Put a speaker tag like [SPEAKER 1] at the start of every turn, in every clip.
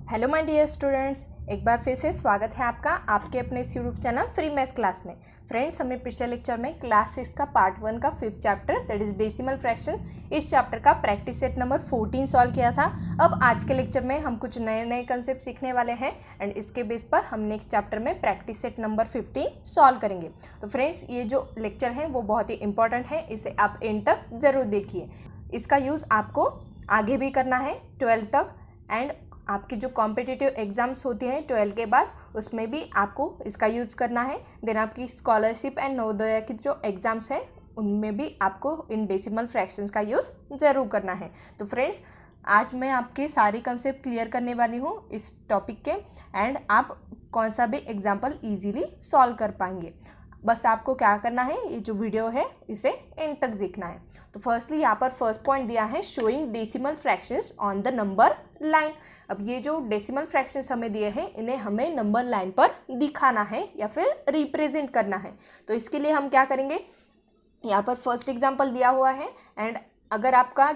[SPEAKER 1] Hello my dear students, एक बार फिर से स्वागत है आपका आपके अपने इस YouTube channel free maths class में। फ्रेंड्स, हमने पिछले लेक्चर में क्लास 6 का पार्ट 1 का 5th chapter that is decimal fraction, इस चैप्टर का प्रैक्टिस सेट नंबर 14 सॉल्व किया था। अब आज के लेक्चर में हम कुछ नए नए कंसेप्ट सीखने वाले हैं एंड इसके बेस पर हम नेक्स्ट चैप्टर में प्रैक्टिस सेट नंबर 15 सॉल्व करेंगे। तो फ्रेंड्स, ये जो लेक्चर है वो बहुत ही इंपॉर्टेंट है, इसे आप एंड तक ज़रूर देखिए। इसका यूज़ आपको आगे भी करना है 12th तक, एंड आपकी जो कॉम्पिटिटिव एग्ज़ाम्स होती हैं 12 के बाद उसमें भी आपको इसका यूज़ करना है। देन आपकी स्कॉलरशिप एंड नवोदय की जो एग्ज़ाम्स हैं उनमें भी आपको इन डेसिमल फ्रैक्शंस का यूज़ ज़रूर करना है। तो फ्रेंड्स, आज मैं आपके सारी कंसेप्ट क्लियर करने वाली हूँ इस टॉपिक के, एंड आप कौन सा भी एग्जाम्पल ईजीली सॉल्व कर पाएंगे। बस आपको क्या करना है, ये जो वीडियो है इसे एंड तक देखना है। तो फर्स्टली यहाँ पर फर्स्ट पॉइंट दिया है showing decimal fractions on the number line. अब ये जो डेसिमल फ्रैक्शंस हमें दिए हैं इन्हें हमें नंबर लाइन पर दिखाना है या फिर रिप्रेजेंट करना है। तो इसके लिए हम क्या करेंगे, यहाँ पर फर्स्ट एग्जांपल दिया हुआ है, एंड अगर आपका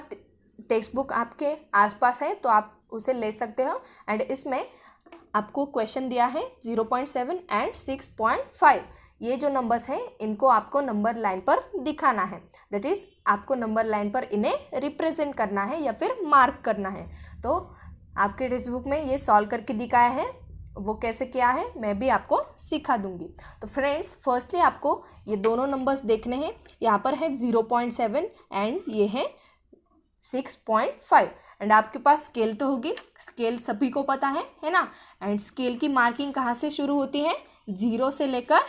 [SPEAKER 1] टेक्स्ट बुक आपके आसपास है तो आप उसे ले सकते हो। एंड इसमें आपको क्वेश्चन दिया है 0.7 एंड 6.5। ये जो नंबर्स हैं इनको आपको नंबर लाइन पर दिखाना है, दैट इज़ आपको नंबर लाइन पर इन्हें रिप्रेजेंट करना है या फिर मार्क करना है। तो आपके टेक्स्ट बुक में ये सॉल्व करके दिखाया है, वो कैसे किया है मैं भी आपको सिखा दूंगी। तो फ्रेंड्स, फर्स्टली आपको ये दोनों नंबर्स देखने हैं। यहाँ पर है 0.7 एंड ये है 6.5। एंड आपके पास स्केल तो होगी, स्केल सभी को पता है ना। एंड स्केल की मार्किंग कहाँ से शुरू होती है, 0 से लेकर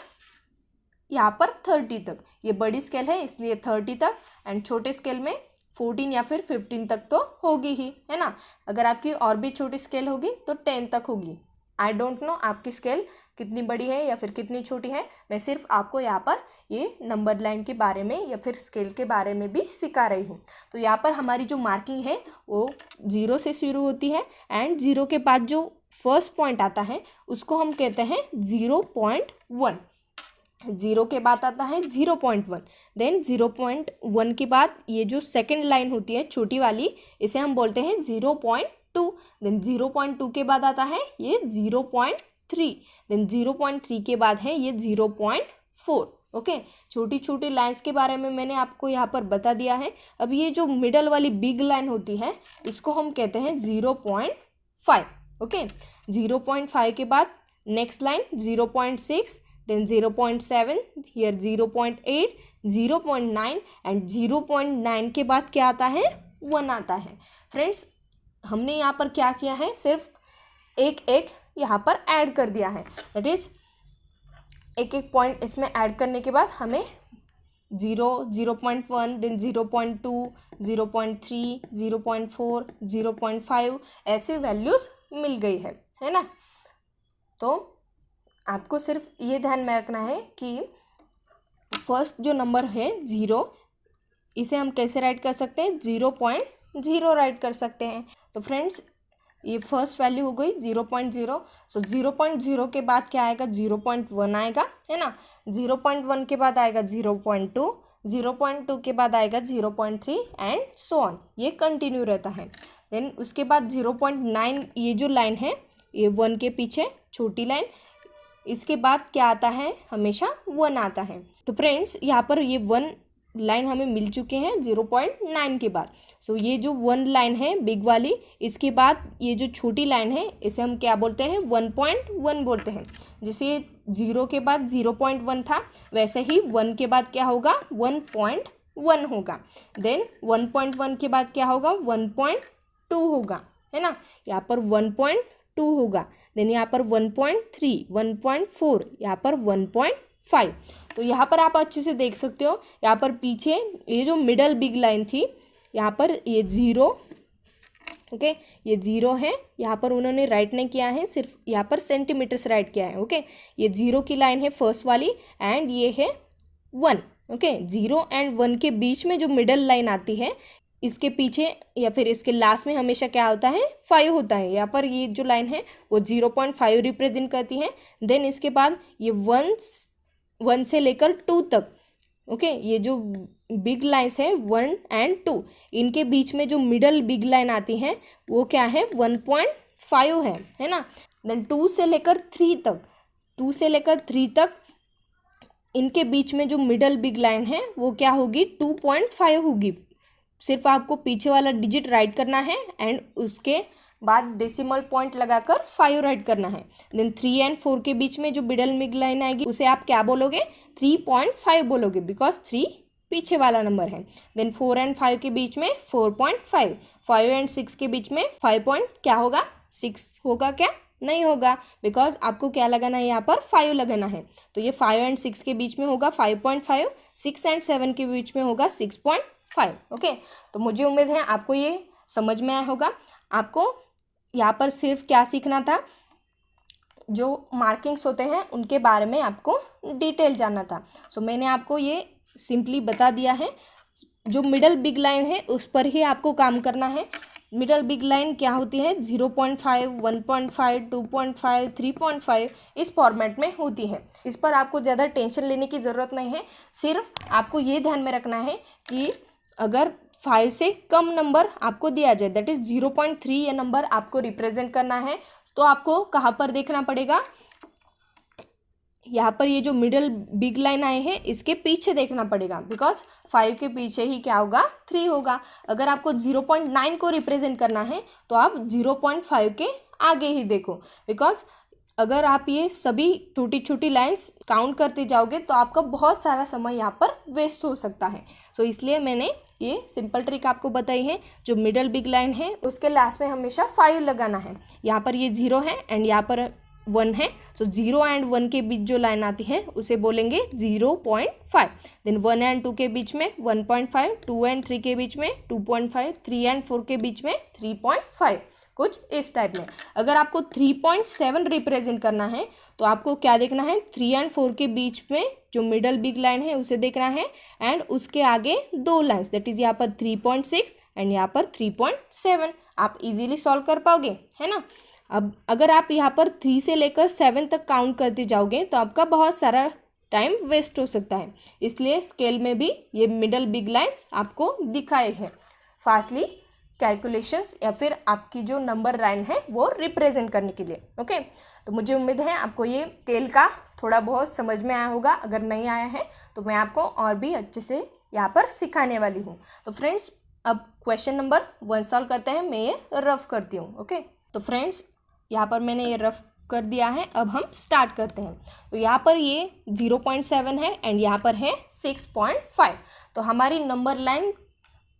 [SPEAKER 1] यहाँ पर 30 तक। ये बड़ी स्केल है इसलिए 30 तक, एंड छोटे स्केल में 14 या फिर 15 तक तो होगी ही, है ना। अगर आपकी और भी छोटी स्केल होगी तो 10 तक होगी। आई डोंट नो आपकी स्केल कितनी बड़ी है या फिर कितनी छोटी है, मैं सिर्फ आपको यहाँ पर ये नंबर लाइन के बारे में या फिर स्केल के बारे में भी सिखा रही हूँ। तो यहाँ पर हमारी जो मार्किंग है वो 0 से शुरू होती है, एंड 0 के बाद जो फर्स्ट पॉइंट आता है उसको हम कहते हैं 0.1। 0 के बाद आता है 0.1, देन 0.1 के बाद ये जो सेकंड लाइन होती है छोटी वाली, इसे हम बोलते हैं 0.2। देन 0.2 के बाद आता है ये 0.3, देन 0.3 के बाद है ये 0.4। ओके, छोटी छोटी लाइंस के बारे में मैंने आपको यहाँ पर बता दिया है। अब ये जो मिडल वाली बिग लाइन होती है इसको हम कहते हैं 0.5। ओके, 0.5 के बाद next line 0.6, then 0.7, here 0.8, 0.9 and 0.9 के बाद क्या आता है, 1 आता है। फ्रेंड्स, हमने यहाँ पर क्या किया है, सिर्फ एक एक यहाँ पर ऐड कर दिया है, दैट इज एक एक पॉइंट इसमें ऐड करने के बाद हमें 0, 0.1, देन 0.2, 0.3, 0.4, 0.5 ऐसे वैल्यूज़ मिल गई है ना। तो आपको सिर्फ ये ध्यान में रखना है कि फर्स्ट जो नंबर है 0, इसे हम कैसे राइट कर सकते हैं, 0.0 राइट कर सकते हैं। तो फ्रेंड्स, ये फर्स्ट वैल्यू हो गई 0.0। सो 0.0 के बाद क्या आएगा, 0.1 आएगा, है ना। 0.1 के बाद आएगा 0.2, 0.2 के बाद आएगा 0.3 एंड सो ऑन, ये कंटिन्यू रहता है। देन उसके बाद 0.9, ये जो लाइन है ये 1 के पीछे छोटी लाइन, इसके बाद क्या आता है, हमेशा 1 आता है। तो फ्रेंड्स, यहाँ पर ये 1 लाइन हमें मिल चुके हैं 0.9 के बाद। सो ये जो 1 लाइन है बिग वाली, इसके बाद ये जो छोटी लाइन है इसे हम क्या बोलते हैं, 1.1 बोलते हैं। जैसे 0 के बाद 0.1 था, वैसे ही 1 के बाद क्या होगा, 1.1 होगा। देन 1.1 के बाद क्या होगा, 1.2 होगा, है ना। यहाँ पर 1.2 होगा, देन यहाँ पर 1.3, 1.4, यहाँ पर 1.5। तो यहाँ पर आप अच्छे से देख सकते हो, यहाँ पर पीछे ये जो मिडल बिग लाइन थी यहाँ पर ये 0, ओके, ये 0 है। यहाँ पर उन्होंने राइट नहीं किया है, सिर्फ यहाँ पर सेंटीमीटर से राइट किया है। ओके, ये 0 की लाइन है फर्स्ट वाली, एंड ये है 1। ओके, 0 एंड 1 के बीच में जो मिडल लाइन आती है, इसके पीछे या फिर इसके लास्ट में हमेशा क्या होता है, 5 होता है। यहाँ पर ये जो लाइन है वो 0.5 रिप्रेजेंट करती है। देन इसके बाद ये 1 से लेकर 2 तक, ओके, ये जो बिग लाइन्स है 1 एंड 2, इनके बीच में जो मिडल बिग लाइन आती है वो क्या है, 5 है ना। देन 2 से लेकर 3 तक इनके बीच में जो मिडल बिग लाइन है वो क्या होगी, 2.5 होगी। सिर्फ आपको पीछे वाला डिजिट राइट करना है एंड उसके बाद डेसिमल पॉइंट लगाकर 5 राइट करना है। देन 3 एंड 4 के बीच में जो मिडल बिग लाइन आएगी उसे आप क्या बोलोगे, 3.5 बोलोगे, बिकॉज 3 पीछे वाला नंबर है। देन 4 एंड 5 के बीच में 4.5, 5 एंड 6 के बीच में 5 पॉइंट क्या होगा, 6 होगा क्या, नहीं होगा, बिकॉज आपको क्या लगाना है, यहाँ पर 5 लगाना है। तो ये 5 एंड 6 के बीच में होगा 5.5, 6 एंड 7 के बीच में होगा 6.5। ओके, तो मुझे उम्मीद है आपको ये समझ में आया होगा। आपको यहाँ पर सिर्फ क्या सीखना था, जो मार्किंग्स होते हैं उनके बारे में आपको डिटेल जानना था। सो मैंने आपको ये सिंपली बता दिया है। जो मिडल बिग लाइन है उस पर ही आपको काम करना है। मिडल बिग लाइन क्या होती है, 0.5, 1.5, 2.5, 3.5 इस फॉर्मेट में होती है। इस पर आपको ज़्यादा टेंशन लेने की ज़रूरत नहीं है। सिर्फ आपको ये ध्यान में रखना है कि अगर 5 से कम नंबर आपको दिया जाए, दैट इज़ 0.3 ये नंबर आपको रिप्रेजेंट करना है, तो आपको कहाँ पर देखना पड़ेगा, यहाँ पर ये जो मिडल बिग लाइन आए हैं इसके पीछे देखना पड़ेगा, बिकॉज 5 के पीछे ही क्या होगा, 3 होगा। अगर आपको 0.9 को रिप्रेजेंट करना है तो आप 0.5 के आगे ही देखो, बिकॉज अगर आप ये सभी छोटी छोटी लाइंस काउंट करते जाओगे तो आपका बहुत सारा समय यहाँ पर वेस्ट हो सकता है। सो इसलिए मैंने ये सिंपल ट्रिक आपको बताई है। जो मिडल बिग लाइन है उसके लास्ट में हमेशा 5 लगाना है। यहाँ पर ये 0 है एंड यहाँ पर 1 है, सो 0 एंड 1 के बीच जो लाइन आती है उसे बोलेंगे 0.5। देन 1 एंड 2 के बीच में 1.5, 2 एंड 3 के बीच में 2.5, 3 एंड 4 के बीच में 3.5, कुछ इस टाइप में। अगर आपको 3.7 रिप्रेजेंट करना है तो आपको क्या देखना है, 3 एंड 4 के बीच में जो मिडल बिग लाइन है उसे देखना है एंड उसके आगे 2 लाइन्स, दैट इज़ यहाँ पर 3.6 एंड यहाँ पर 3.7। आप इजीली सॉल्व कर पाओगे, है ना। अब अगर आप यहाँ पर 3 से लेकर 7 तक काउंट करते जाओगे तो आपका बहुत सारा टाइम वेस्ट हो सकता है। इसलिए स्केल में भी ये मिडल बिग लाइन्स आपको दिखाए हैं फास्टली कैलकुलेशंस या फिर आपकी जो नंबर लाइन है वो रिप्रेजेंट करने के लिए। ओके, तो मुझे उम्मीद है आपको ये स्केल का थोड़ा बहुत समझ में आया होगा। अगर नहीं आया है तो मैं आपको और भी अच्छे से यहाँ पर सिखाने वाली हूँ। तो फ्रेंड्स, अब क्वेश्चन नंबर 1 सॉल्व करते हैं। मैं ये रफ करती हूँ। ओके, तो फ्रेंड्स यहाँ पर मैंने ये रफ कर दिया है। अब हम स्टार्ट करते हैं। तो यहाँ पर ये 0.7 है एंड यहाँ पर है 6.5। तो हमारी नंबर लाइन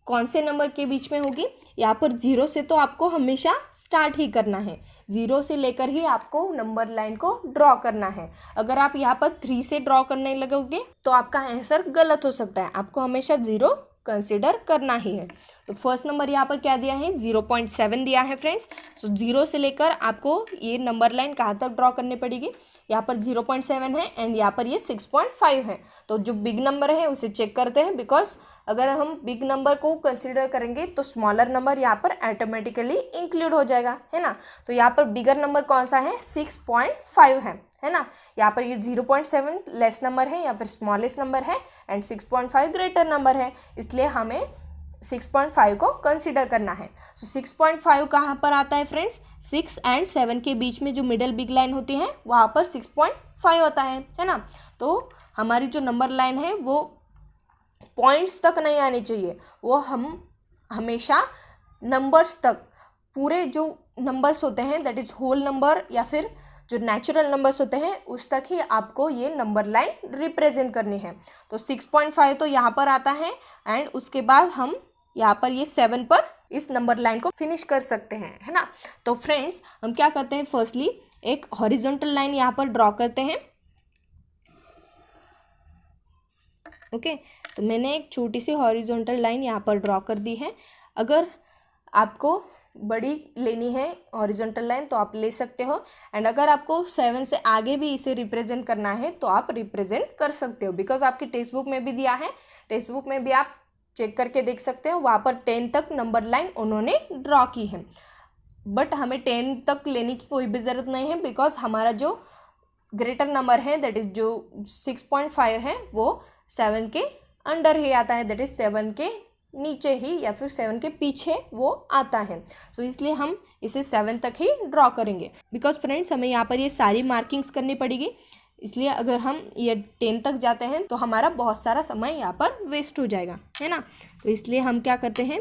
[SPEAKER 1] कौन से नंबर के बीच में होगी, यहाँ पर 0 से तो आपको हमेशा स्टार्ट ही करना है। 0 से लेकर ही आपको नंबर लाइन को ड्रॉ करना है। अगर आप यहाँ पर 3 से ड्रॉ करने लगोगे तो आपका आंसर गलत हो सकता है। आपको हमेशा 0 कंसिडर करना ही है। तो फर्स्ट नंबर यहाँ पर क्या दिया है, 0.7 दिया है फ्रेंड्स। सो 0 से लेकर आपको ये नंबर लाइन कहाँ तक ड्रॉ करनी पड़ेगी, यहाँ पर 0.7 है एंड यहाँ पर ये 6.5 है। तो जो बिग नंबर है उसे चेक करते हैं, बिकॉज अगर हम बिग नंबर को कंसिडर करेंगे तो स्मॉलर नंबर यहाँ पर ऑटोमेटिकली इंक्लूड हो जाएगा, है ना। तो यहाँ पर बिगर नंबर कौन सा है, 6.5 है ना। यहाँ पर ये 0.7 लेस नंबर है या फिर स्मॉलेस्ट नंबर है एंड 6.5 ग्रेटर नंबर है, इसलिए हमें 6.5 को कंसिडर करना है। सो 6.5 कहाँ पर आता है फ्रेंड्स, 6 एंड 7 के बीच में जो मिडल बिग लाइन होती है वहाँ पर 6.5 होता है ना। तो हमारी जो नंबर लाइन है वो पॉइंट्स तक नहीं आनी चाहिए, वो हम हमेशा नंबर्स तक, पूरे जो नंबर्स होते हैं दैट इज़ होल नंबर या फिर जो नेचुरल नंबर्स होते हैं उस तक ही आपको ये नंबर लाइन रिप्रेजेंट करनी है। तो 6.5 तो यहाँ पर आता है एंड उसके बाद हम यहाँ पर ये 7 पर इस नंबर लाइन को फिनिश कर सकते हैं, है ना। तो फ्रेंड्स, हम क्या करते हैं, फर्स्टली एक हॉरिजॉन्टल लाइन यहाँ पर ड्रॉ करते हैं। ओके, तो मैंने एक छोटी सी हॉरिजॉन्टल लाइन यहाँ पर ड्रॉ कर दी है। अगर आपको बड़ी लेनी है हॉरिजॉन्टल लाइन तो आप ले सकते हो एंड अगर आपको 7 से आगे भी इसे रिप्रेजेंट करना है तो आप रिप्रेजेंट कर सकते हो, बिकॉज आपकी टेक्स्ट बुक में भी दिया है। टेक्स्ट बुक में भी आप चेक करके देख सकते हो, वहाँ पर 10 तक नंबर लाइन उन्होंने ड्रॉ की है। बट हमें 10 तक लेने की कोई भी ज़रूरत नहीं है, बिकॉज हमारा जो ग्रेटर नंबर है दैट इज़ जो 6.5 है वो 7 के अंडर ही आता है, दैट इज़ 7 के नीचे ही या फिर 7 के पीछे वो आता है। सो इसलिए हम इसे 7 तक ही ड्रॉ करेंगे, बिकॉज फ्रेंड्स हमें यहाँ पर ये सारी मार्किंग्स करनी पड़ेगी। इसलिए अगर हम ये 10 तक जाते हैं तो हमारा बहुत सारा समय यहाँ पर वेस्ट हो जाएगा, है ना। तो इसलिए हम क्या करते हैं,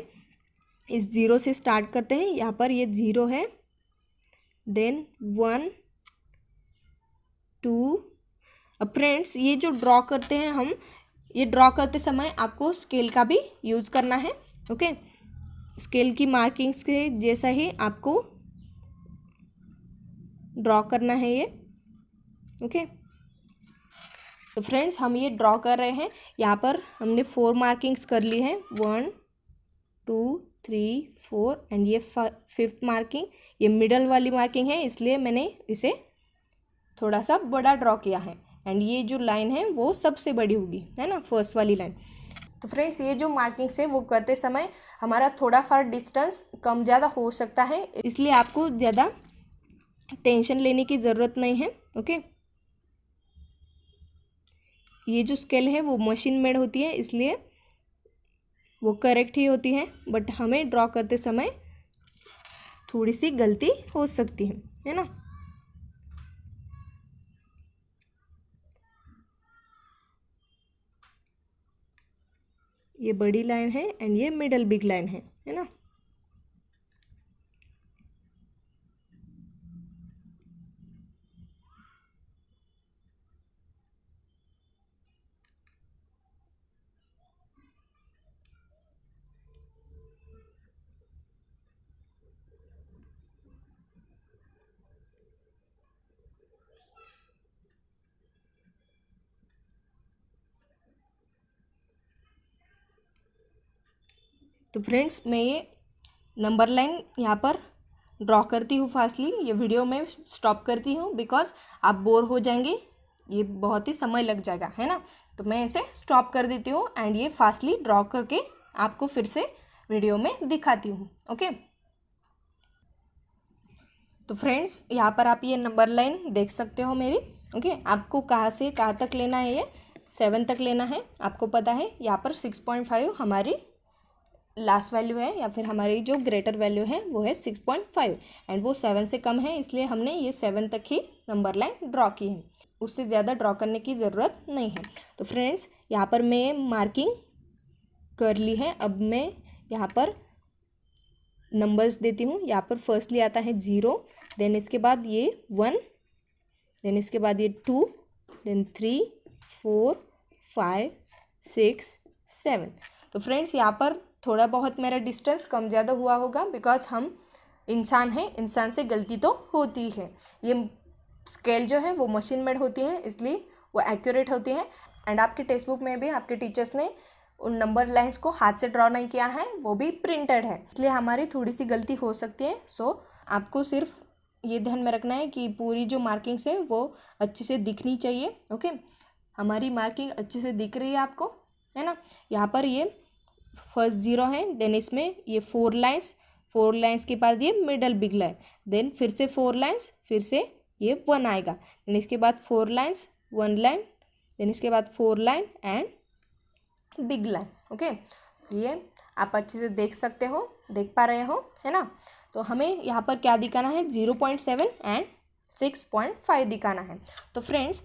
[SPEAKER 1] इस 0 से स्टार्ट करते हैं। यहाँ पर ये 0 है, देन 1 2। अब फ्रेंड्स ये जो ड्रॉ करते हैं हम, ये ड्रॉ करते समय आपको स्केल का भी यूज़ करना है। ओके, स्केल की मार्किंग्स के जैसा ही आपको ड्रॉ करना है ये। ओके, तो फ्रेंड्स हम ये ड्रॉ कर रहे हैं। यहाँ पर हमने 4 मार्किंग्स कर ली हैं, 1 2 3 4 एंड ये 5th मार्किंग, ये मिडल वाली मार्किंग है, इसलिए मैंने इसे थोड़ा सा बड़ा ड्रॉ किया है। एंड ये जो लाइन है वो सबसे बड़ी होगी, है ना, फर्स्ट वाली लाइन। तो फ्रेंड्स ये जो मार्किंग्स है वो करते समय हमारा थोड़ा फार डिस्टेंस कम ज़्यादा हो सकता है, इसलिए आपको ज़्यादा टेंशन लेने की ज़रूरत नहीं है। ओके, ये जो स्केल है वो मशीन मेड होती है, इसलिए वो करेक्ट ही होती है, बट हमें ड्रॉ करते समय थोड़ी सी गलती हो सकती है ना। ये बड़ी लाइन है एंड ये मिडल बिग लाइन है ना। तो फ्रेंड्स मैं ये नंबर लाइन यहाँ पर ड्रॉ करती हूँ फास्टली। ये वीडियो में स्टॉप करती हूँ बिकॉज आप बोर हो जाएंगे, ये बहुत ही समय लग जाएगा, है ना। तो मैं इसे स्टॉप कर देती हूँ एंड ये फास्टली ड्रॉ करके आपको फिर से वीडियो में दिखाती हूँ। ओके, तो फ्रेंड्स यहाँ पर आप ये नंबर लाइन देख सकते हो मेरी। ओके, आपको कहाँ से कहाँ तक लेना है, ये 7 तक लेना है। आपको पता है यहाँ पर 6.5 हमारी लास्ट वैल्यू है, या फिर हमारी जो ग्रेटर वैल्यू है वो है 6.5 एंड वो 7 से कम है, इसलिए हमने ये 7 तक ही नंबर लाइन ड्रॉ की है, उससे ज़्यादा ड्रॉ करने की ज़रूरत नहीं है। तो फ्रेंड्स यहाँ पर मैं मार्किंग कर ली है। अब मैं यहाँ पर नंबर्स देती हूँ। यहाँ पर फर्स्टली आता है 0, देन इसके बाद ये 1, देन इसके बाद ये 2, देन 3 4 5 6 7। तो फ्रेंड्स यहाँ पर थोड़ा बहुत मेरा डिस्टेंस कम ज़्यादा हुआ होगा, बिकॉज हम इंसान हैं, इंसान से गलती तो होती है। ये स्केल जो है वो मशीन मेड होती है, इसलिए वो एक्यूरेट होती है। एंड आपके टेक्स्ट बुक में भी आपके टीचर्स ने उन नंबर लाइंस को हाथ से ड्रॉ नहीं किया है, वो भी प्रिंटेड है, इसलिए हमारी थोड़ी सी गलती हो सकती है। सो आपको सिर्फ ये ध्यान में रखना है कि पूरी जो मार्किंग्स है वो अच्छे से दिखनी चाहिए। ओके, हमारी मार्किंग अच्छे से दिख रही है आपको, है ना। यहाँ पर ये फर्स्ट 0 है, देन इसमें ये 4 लाइन्स के बाद ये मिडल बिग लाइन, देन फिर से 4 लाइन्स, फिर से ये 1 आएगा, देन इसके बाद 4 लाइन्स 1 लाइन, देन इसके बाद 4 line and big line. Okay, ये आप अच्छे से देख सकते हो, देख पा रहे हो, है ना। तो हमें यहाँ पर क्या दिखाना है, 0.7 एंड 6.5 दिखाना है। तो फ्रेंड्स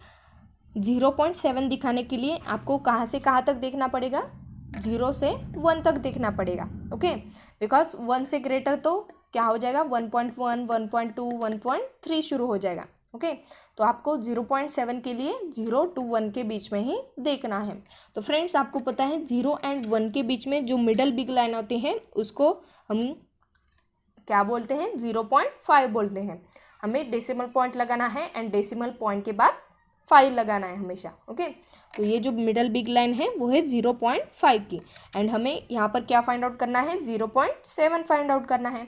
[SPEAKER 1] 0.7 दिखाने के लिए आपको कहाँ से कहाँ तक देखना पड़ेगा, 0 से 1 तक देखना पड़ेगा। ओके, बिकॉज 1 से ग्रेटर तो क्या हो जाएगा, 1.1 1.2 1.3 शुरू हो जाएगा। ओके, तो आपको 0.7 के लिए 0 to 1 के बीच में ही देखना है। तो फ्रेंड्स आपको पता है 0 and 1 के बीच में जो मिडल बिग लाइन होती है उसको हम क्या बोलते हैं, 0.5 बोलते हैं। हमें डेसिमल पॉइंट लगाना है एंड डेसिमल पॉइंट के बाद 5 लगाना है हमेशा। ओके, तो ये जो मिडल बिग लाइन है वो है 0.5 की, एंड हमें यहाँ पर क्या फाइंड आउट करना है, 0.7 फाइंड आउट करना है।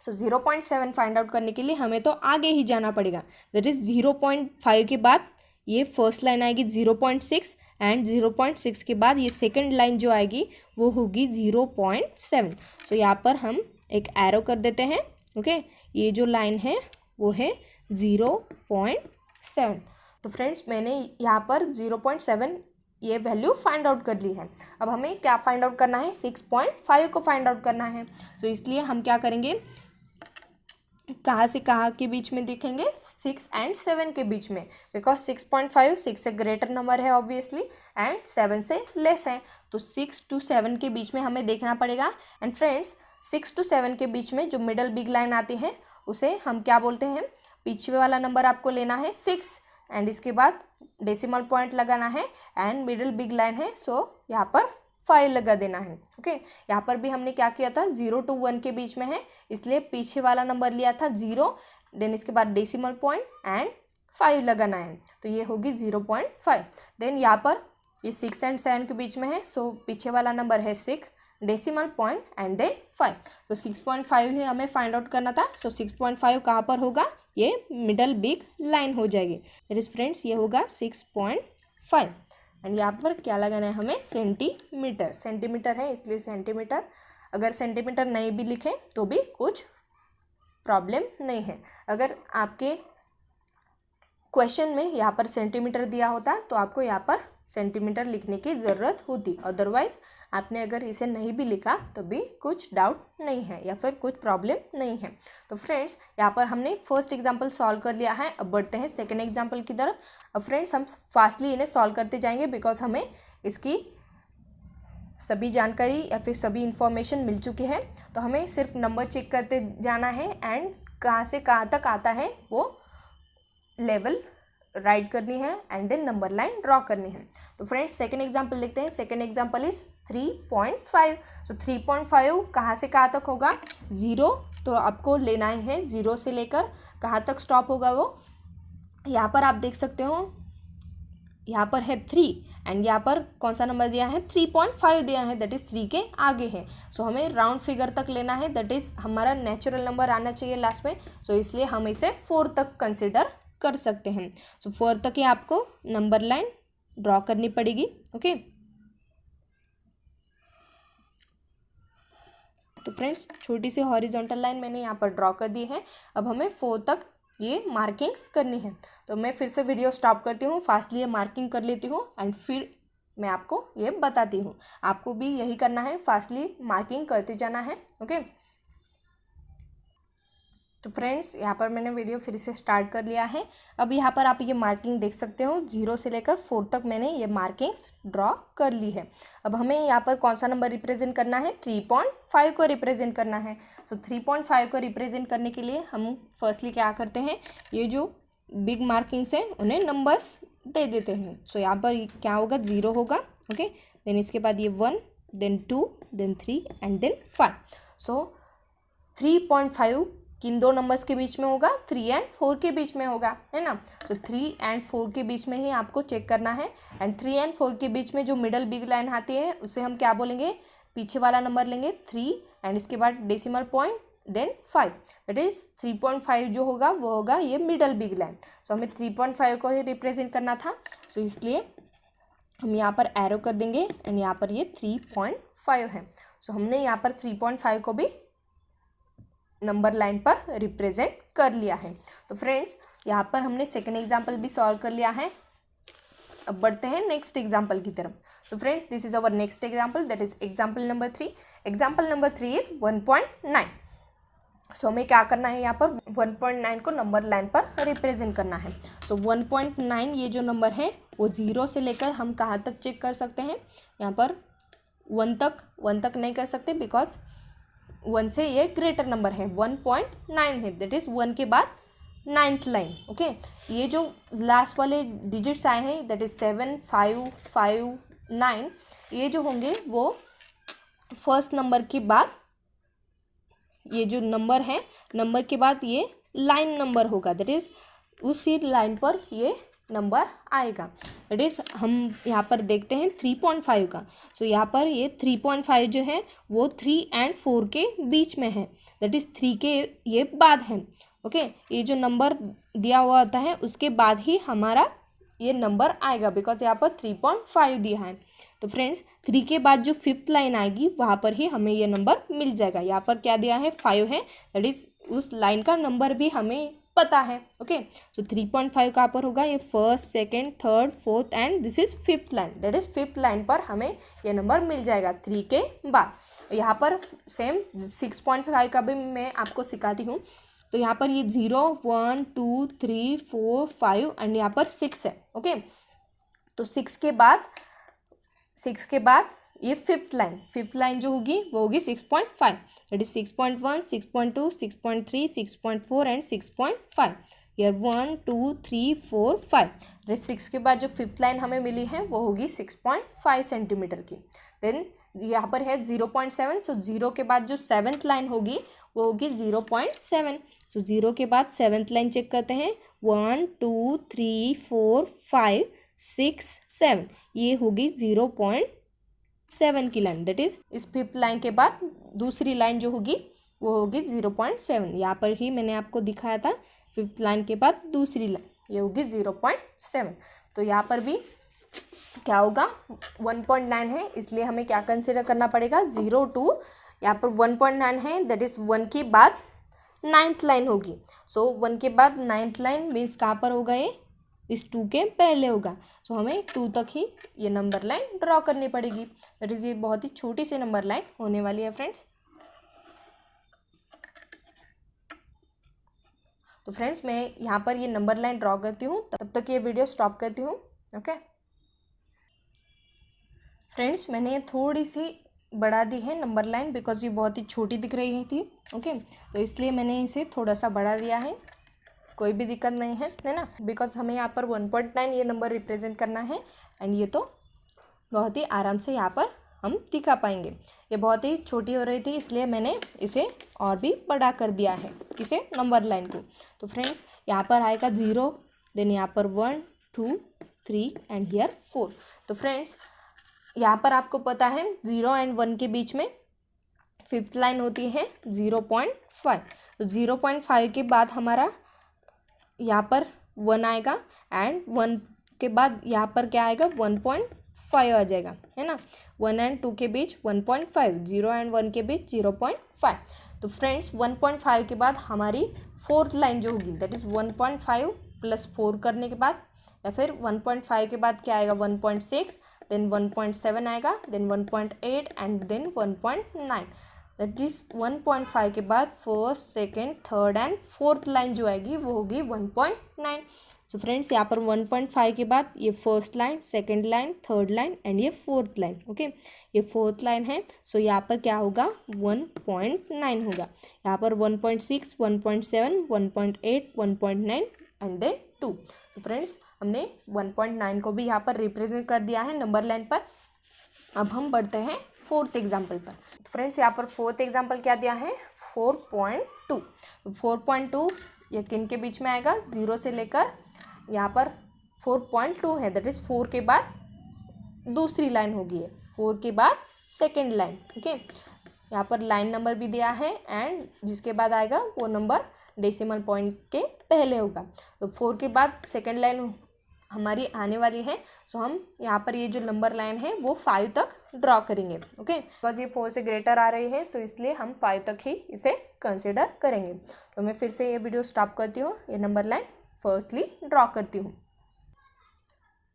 [SPEAKER 1] सो 0.7 फाइंड आउट करने के लिए हमें तो आगे ही जाना पड़ेगा, दैट इज 0.5 के बाद ये फर्स्ट लाइन आएगी 0.6 एंड 0.6 के बाद ये सेकंड लाइन जो आएगी वो होगी 0.7। सो यहाँ पर हम एक एरो कर देते हैं। ओके, ये जो लाइन है वो है 0.7। तो फ्रेंड्स मैंने यहाँ पर 0.7 ये वैल्यू फाइंड आउट कर ली है। अब हमें क्या फाइंड आउट करना है, 6.5 को फाइंड आउट करना है। सो इसलिए हम क्या करेंगे, कहाँ से कहाँ के बीच में देखेंगे, 6 and 7 के बीच में, बिकॉज 6.5 6 से ग्रेटर नंबर है ऑब्वियसली एंड 7 से लेस है, तो 6 to 7 के बीच में हमें देखना पड़ेगा। एंड फ्रेंड्स 6 to 7 के बीच में जो मिडल बिग लाइन आती है उसे हम क्या बोलते हैं, पीछे वाला नंबर आपको लेना है 6 एंड इसके बाद डेसिमल पॉइंट लगाना है एंड मिडल बिग लाइन है, सो यहाँ पर 5 लगा देना है। ओके, यहाँ पर भी हमने क्या किया था, 0 to 1 के बीच में है इसलिए पीछे वाला नंबर लिया था 0, देन इसके बाद डेसिमल पॉइंट एंड 5 लगाना है, तो ये होगी 0.5। देन यहाँ पर ये 6 and 7 के बीच में है, सो पीछे वाला नंबर है 6, डेसिमल पॉइंट एंड देन 5, तो 6.5 ही हमें फाइंड आउट करना था। सो 6.5 कहाँ पर होगा, ये मिडल बिग लाइन हो जाएगी, दैट इज फ्रेंड्स ये होगा 6.5। एंड यहाँ पर क्या लगाना है हमें, सेंटीमीटर, सेंटीमीटर है इसलिए सेंटीमीटर, अगर सेंटीमीटर नहीं भी लिखें तो भी कुछ प्रॉब्लम नहीं है। अगर आपके क्वेश्चन में यहाँ पर सेंटीमीटर दिया होता तो आपको यहाँ पर सेंटीमीटर लिखने की ज़रूरत होती, अदरवाइज़ आपने अगर इसे नहीं भी लिखा तो भी कुछ डाउट नहीं है या फिर कुछ प्रॉब्लम नहीं है। तो फ्रेंड्स यहाँ पर हमने फर्स्ट एग्जांपल सॉल्व कर लिया है, अब बढ़ते हैं सेकंड एग्जांपल की तरफ। अब फ्रेंड्स हम फास्टली इन्हें सॉल्व करते जाएंगे बिकॉज हमें इसकी सभी जानकारी या फिर सभी इन्फॉर्मेशन मिल चुकी है, तो हमें सिर्फ नंबर चेक करते जाना है एंड कहाँ से कहाँ तक आता है वो लेवल राइट करनी है and then number line draw करनी है। तो फ्रेंड्स सेकंड एग्जांपल लिखते हैं। Second example is 3.5। सो 3.5 कहाँ से कहाँ तक होगा, 0, तो आपको लेना है 0 से लेकर कहाँ तक स्टॉप होगा वो, यहाँ पर आप देख सकते हो, यहाँ पर है 3 एंड यहाँ पर कौन सा नंबर दिया है, 3.5 दिया है, दैट इज़ 3 के आगे है। सो हमें राउंड फिगर तक लेना है, दैट इज़ हमारा नेचुरल नंबर आना चाहिए लास्ट में, सो इसलिए हम इसे 4 तक कंसिडर कर सकते हैं। सो 4 तक ही आपको नंबर लाइन ड्रॉ करनी पड़ेगी। ओके, तो फ्रेंड्स छोटी सी हॉरिजॉन्टल लाइन मैंने यहाँ पर ड्रॉ कर दी है। अब हमें 4 तक ये मार्किंग्स करनी है, तो मैं फिर से वीडियो स्टॉप करती हूँ, फास्टली ये मार्किंग कर लेती हूँ एंड फिर मैं आपको ये बताती हूँ। आपको भी यही करना है, फास्टली मार्किंग करते जाना है। ओके, तो फ्रेंड्स यहाँ पर मैंने वीडियो फिर से स्टार्ट कर लिया है। अब यहाँ पर आप ये मार्किंग देख सकते हो, 0 से लेकर 4 तक मैंने ये मार्किंग्स ड्रॉ कर ली है। अब हमें यहाँ पर कौन सा नंबर रिप्रेजेंट करना है, 3.5 को रिप्रेजेंट करना है। सो 3.5 को रिप्रेजेंट करने के लिए हम फर्स्टली क्या करते हैं, ये जो बिग मार्किंग्स हैं उन्हें नंबर्स दे देते हैं। सो यहाँ पर क्या होगा, 0 होगा। ओके, देन इसके बाद ये 1, देन 2, देन 3 एंड देन 5। सो 3.5 किन दो नंबर्स के बीच में होगा, 3 and 4 के बीच में होगा, है ना। तो 3 and 4 के बीच में ही आपको चेक करना है एंड 3 and 4 के बीच में जो मिडल बिग लाइन आती है उसे हम क्या बोलेंगे, पीछे वाला नंबर लेंगे 3 एंड इसके बाद decimal point then 5, that is 3.5 जो होगा वो होगा ये मिडल बिग लाइन। सो हमें 3.5 को ही रिप्रेजेंट करना था, सो इसलिए हम यहाँ पर एरो कर देंगे एंड यहाँ पर ये 3.5 है। सो हमने यहाँ पर 3.5 को भी नंबर लाइन पर रिप्रेजेंट कर लिया है। तो फ्रेंड्स यहाँ पर हमने सेकंड एग्जाम्पल भी सॉल्व कर लिया है। अब बढ़ते हैं नेक्स्ट एग्जाम्पल की तरफ। So friends this is our next example, that is example number 3। Example number 3 is 1.9। सो हमें क्या करना है, यहाँ पर 1.9 को नंबर लाइन पर रिप्रेजेंट करना है। सो 1.9 ये जो नंबर है वो 0 से लेकर हम कहाँ तक चेक कर सकते हैं, यहाँ पर 1 तक नहीं कर सकते बिकॉज 1 से ये ग्रेटर नंबर है, 1.9 है, दैट इज़ 1 के बाद 9th लाइन। ओके, ये जो लास्ट वाले डिजिट्स आए हैं दैट इज़ 7, 5, 5, 9, ये जो होंगे वो फर्स्ट नंबर के बाद, ये जो नंबर है नंबर के बाद ये लाइन नंबर होगा, दैट इज़ उसी लाइन पर ये नंबर आएगा। दैट इज़ हम यहाँ पर देखते हैं 3.5 का। सो यहाँ पर ये 3.5 जो है वो 3 and 4 के बीच में है, दैट इज़ 3 के ये बाद है। ओके, ये जो नंबर दिया हुआ होता है उसके बाद ही हमारा ये नंबर आएगा बिकॉज यहाँ पर 3.5 दिया है। तो फ्रेंड्स 3 के बाद जो 5th लाइन आएगी वहाँ पर ही हमें ये नंबर मिल जाएगा। यहाँ पर क्या दिया है, 5 है, दैट इज़ उस लाइन का नंबर भी हमें पता है। ओके, सो 3.5 कहाँ पर होगा, ये first, second, third, fourth and this is fifth line, that is fifth line पर हमें ये नंबर मिल जाएगा 3 के बाद। यहाँ पर सेम 6.5 का भी मैं आपको सिखाती हूँ। तो यहाँ पर ये 0, 1, 2, 3, 4, 5 एंड यहाँ पर 6 है। ओके, तो 6 के बाद ये फिफ्थ लाइन जो होगी वो होगी 6.5, दैट इज 6.1, 6.2, 6.3, 6.4 एंड 6.5। यार 1, 2, 3, 4, 5, 6 के बाद जो फिफ्थ लाइन हमें मिली है वो होगी 6.5 सेंटीमीटर की। देन यहाँ पर है 0.7, सो 0 के बाद जो सेवन्थ लाइन होगी वो होगी 0.7। सो 0 के बाद सेवन्थ लाइन चेक करते हैं, 1, 2, 3, 4, 5, 6, 7, ये होगी 0.7 की लाइन। दैट इज इस फिफ्थ लाइन के बाद दूसरी लाइन जो होगी वो होगी 0.7। यहाँ पर ही मैंने आपको दिखाया था, फिफ्थ लाइन के बाद दूसरी लाइन ये होगी 0.7। तो यहाँ पर भी क्या होगा, 1.9 है, इसलिए हमें क्या कंसिडर करना पड़ेगा, 0 टू यहाँ पर 1.9 है, दैट इज 1 के बाद 9th लाइन होगी। सो 1 के बाद 9th लाइन मीन्स कहाँ पर होगा, ये इस 2 के पहले होगा। सो हमें 2 तक ही ये नंबर लाइन ड्रॉ करनी पड़ेगी, दैट इज ये बहुत ही छोटी सी नंबर लाइन होने वाली है फ्रेंड्स। तो फ्रेंड्स मैं यहाँ पर ये नंबर लाइन ड्रॉ करती हूँ, तब तक ये वीडियो स्टॉप करती हूँ। ओके फ्रेंड्स, मैंने थोड़ी सी बढ़ा दी है नंबर लाइन बिकॉज ये बहुत ही छोटी दिख रही थी। ओके, तो इसलिए मैंने इसे थोड़ा सा बढ़ा दिया है, कोई भी दिक्कत नहीं है ना, बिकॉज हमें यहाँ पर 1.9 ये नंबर रिप्रेजेंट करना है एंड ये तो बहुत ही आराम से यहाँ पर हम दिखा पाएंगे। ये बहुत ही छोटी हो रही थी इसलिए मैंने इसे और भी बड़ा कर दिया है, किसे, नंबर लाइन को। तो फ्रेंड्स यहाँ पर आएगा 0, देन यहाँ पर 1, 2, 3 एंड हियर 4। तो फ्रेंड्स यहाँ पर आपको पता है 0 एंड 1 के बीच में फिफ्थ लाइन होती है 0.5। तो 0.5 के बाद हमारा यहाँ पर 1 आएगा एंड 1 के बाद यहाँ पर क्या आएगा, 1.5 आ जाएगा, है ना। 1 एंड 2 के बीच 1.5, 0 एंड 1 के बीच 0.5। तो फ्रेंड्स 1.5 के बाद हमारी फोर्थ लाइन जो होगी दैट इज़ 1.5 प्लस 4 करने के बाद, या फिर 1.5 के बाद क्या आएगा, 1.6, देन 1.7 आएगा, then 1.8 and then 1.9। That is 1.5 के बाद first, second, third and fourth line जो आएगी वो होगी 1.9। सो फ्रेंड्स यहाँ पर 1.5 के बाद ये first line, second line, third line and ये फोर्थ लाइन। ओके, ये फोर्थ लाइन है, सो यहाँ पर क्या होगा, 1.9 होगा। यहाँ पर 1.6, 1.7, 1.8, 1.9 एंड देन 2। तो फ्रेंड्स हमने 1.9 को भी यहाँ पर रिप्रेजेंट कर दिया है नंबर लाइन पर। अब हम बढ़ते हैं फोर्थ एग्जाम्पल पर। फ्रेंड्स यहाँ पर फोर्थ एग्जाम्पल क्या दिया है, 4.2। 4.2 ये किन के बीच में आएगा, 0 से लेकर यहाँ पर 4.2 है, दैट इज़ 4 के बाद दूसरी लाइन होगी, 4 के बाद सेकेंड लाइन। ओके, यहाँ पर लाइन नंबर भी दिया है एंड जिसके बाद आएगा वो नंबर डेसिमल पॉइंट के पहले होगा। तो 4 के बाद सेकेंड लाइन हमारी आने वाली है, सो हम यहाँ पर ये जो नंबर लाइन है वो 5 तक ड्रॉ करेंगे। ओके, बिकॉज ये 4 से ग्रेटर आ रही है, सो इसलिए हम 5 तक ही इसे कंसिडर करेंगे। तो मैं फिर से ये वीडियो स्टॉप करती हूँ, ये नंबर लाइन फर्स्टली ड्रॉ करती हूँ।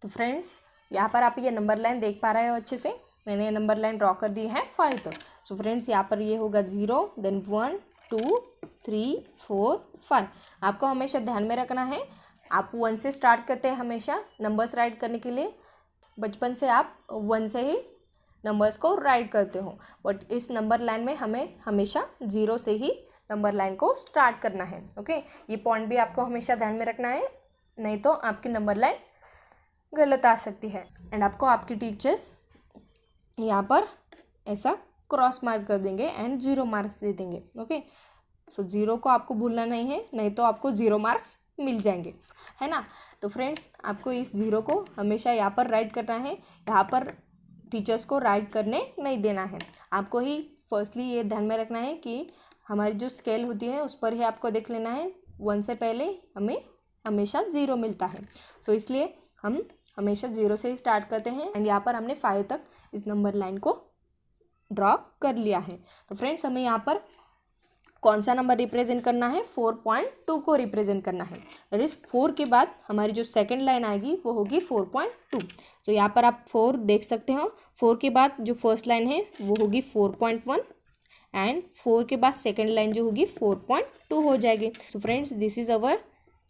[SPEAKER 1] तो फ्रेंड्स यहाँ पर आप ये नंबर लाइन देख पा रहे हो अच्छे से, मैंने ये नंबर लाइन ड्रॉ कर दी है 5 तक। सो फ्रेंड्स यहाँ पर ये होगा 0, देन 1, 2, 3, 4, 5। आपको हमेशा ध्यान में रखना है, आप 1 से स्टार्ट करते हैं हमेशा नंबर्स राइट करने के लिए, बचपन से आप 1 से ही नंबर्स को राइट करते हो, बट इस नंबर लाइन में हमें हमेशा 0 से ही नंबर लाइन को स्टार्ट करना है। ओके, ये पॉइंट भी आपको हमेशा ध्यान में रखना है, नहीं तो आपकी नंबर लाइन गलत आ सकती है एंड आपको आपकी टीचर्स यहाँ पर ऐसा क्रॉस मार्क कर देंगे एंड 0 मार्क्स दे देंगे। ओके, सो 0 को आपको भूलना नहीं है, नहीं तो आपको 0 मार्क्स मिल जाएंगे, है ना। तो फ्रेंड्स आपको इस 0 को हमेशा यहाँ पर राइट करना है, यहाँ पर टीचर्स को राइट करने नहीं देना है। आपको ही फर्स्टली ये ध्यान में रखना है कि हमारी जो स्केल होती है उस पर ही आपको देख लेना है, 1 से पहले हमें हमेशा 0 मिलता है। सो इसलिए हम हमेशा 0 से ही स्टार्ट करते हैं एंड यहाँ पर हमने 5 तक इस नंबर लाइन को ड्रॉ कर लिया है। तो फ्रेंड्स हमें यहाँ पर कौन सा नंबर रिप्रेजेंट करना है, 4.2 को रिप्रेजेंट करना है। दैट इज 4 के बाद हमारी जो सेकंड लाइन आएगी वो होगी 4.2। सो यहाँ पर आप 4 देख सकते हो। 4 के बाद जो फर्स्ट लाइन है वो होगी 4.1 एंड 4 के बाद सेकंड लाइन जो होगी 4.2 हो जाएगी। So friends this is our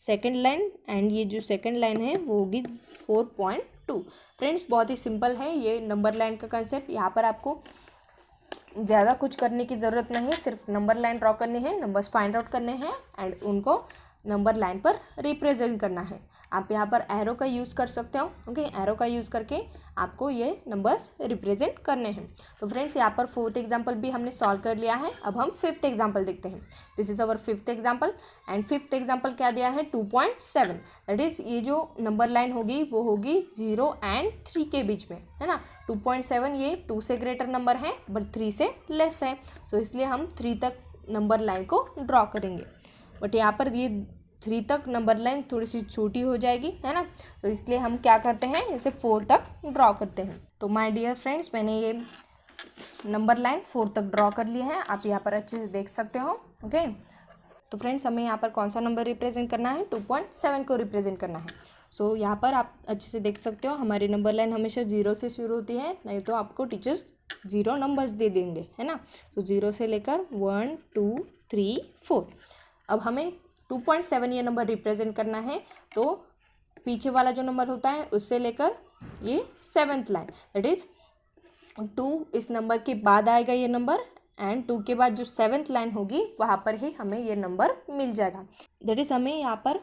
[SPEAKER 1] second line and ये जो सेकंड लाइन है वो होगी 4.2। फ्रेंड्स बहुत ही सिंपल है ये नंबर लाइन का कंसेप्ट। यहाँ पर आपको ज़्यादा कुछ करने की ज़रूरत नहीं है, सिर्फ नंबर लाइन ड्रॉ करनी है, नंबर्स फाइंड आउट करने हैं एंड उनको नंबर लाइन पर रिप्रेजेंट करना है। आप यहाँ पर एरो का यूज़ कर सकते हो। ओके, एरो का यूज़ करके आपको ये नंबर्स रिप्रेजेंट करने हैं। तो फ्रेंड्स यहाँ पर 4th एग्जाम्पल भी हमने सॉल्व कर लिया है। अब हम 5th एग्जाम्पल देखते हैं। This is our 5th example and 5th example क्या दिया है, 2.7। दैट इज़ ये जो नंबर लाइन होगी वो होगी 0 एंड 3 के बीच में, है ना। 2.7 ये 2 से ग्रेटर नंबर है बट 3 से लेस है। सो इसलिए हम 3 तक नंबर लाइन को ड्रॉ करेंगे। बट यहाँ पर ये 3 तक नंबर लाइन थोड़ी सी छोटी हो जाएगी, है ना। तो इसलिए हम क्या करते हैं, इसे 4 तक ड्रॉ करते हैं। तो माय डियर फ्रेंड्स मैंने ये नंबर लाइन 4 तक ड्रॉ कर ली है, आप यहाँ पर अच्छे से देख सकते हो। ओके, तो फ्रेंड्स हमें यहाँ पर कौन सा नंबर रिप्रेजेंट करना है, 2.7 को रिप्रेजेंट करना है। सो यहाँ पर आप अच्छे से देख सकते हो हमारी नंबर लाइन हमेशा 0 से शुरू होती है, नहीं तो आपको टीचर्स 0 नंबर्स दे देंगे, है ना। तो 0 से लेकर 1 2 3 4। अब हमें 2.7 ये नंबर रिप्रेजेंट करना है, तो पीछे वाला जो नंबर होता है उससे लेकर ये 7th लाइन, दैट इज़ 2 इस नंबर के बाद आएगा ये नंबर एंड 2 के बाद जो 7th लाइन होगी वहाँ पर ही हमें ये नंबर मिल जाएगा। दैट इज़ हमें यहाँ पर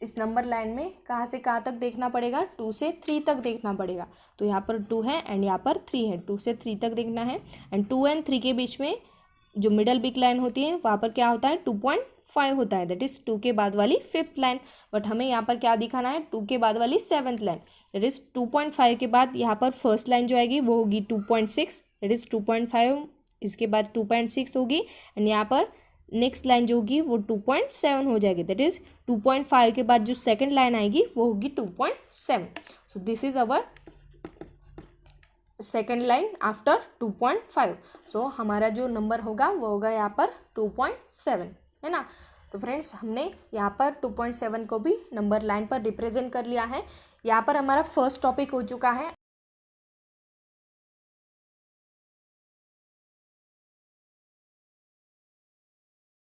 [SPEAKER 1] इस नंबर लाइन में कहाँ से कहाँ तक देखना पड़ेगा, 2 से 3 तक देखना पड़ेगा। तो यहाँ पर 2 है एंड यहाँ पर 3 है, 2 से 3 तक देखना है एंड 2 एंड 3 के बीच में जो मिडल बिग लाइन होती है वहाँ पर क्या होता है, 2.5 होता है। दैट इज़ 2 के बाद वाली 5th लाइन। बट हमें यहाँ पर क्या दिखाना है, 2 के बाद वाली 7th लाइन। दैट इज़ 2.5 के बाद यहाँ पर फर्स्ट लाइन जो आएगी वो होगी 2.6। दैट इज़ 2.5 इसके बाद 2.6 होगी एंड यहाँ पर नेक्स्ट लाइन जो होगी वो 2.7 हो जाएगी। दैट इज़ 2.5 के बाद जो सेकंड लाइन आएगी वो होगी 2.7। So this is our second line after 2.5। सो हमारा जो नंबर होगा वो होगा यहाँ पर 2.7, है ना। तो फ्रेंड्स हमने यहाँ पर 2.7 को भी नंबर लाइन पर रिप्रेजेंट कर लिया है। यहाँ पर हमारा फर्स्ट टॉपिक हो चुका है।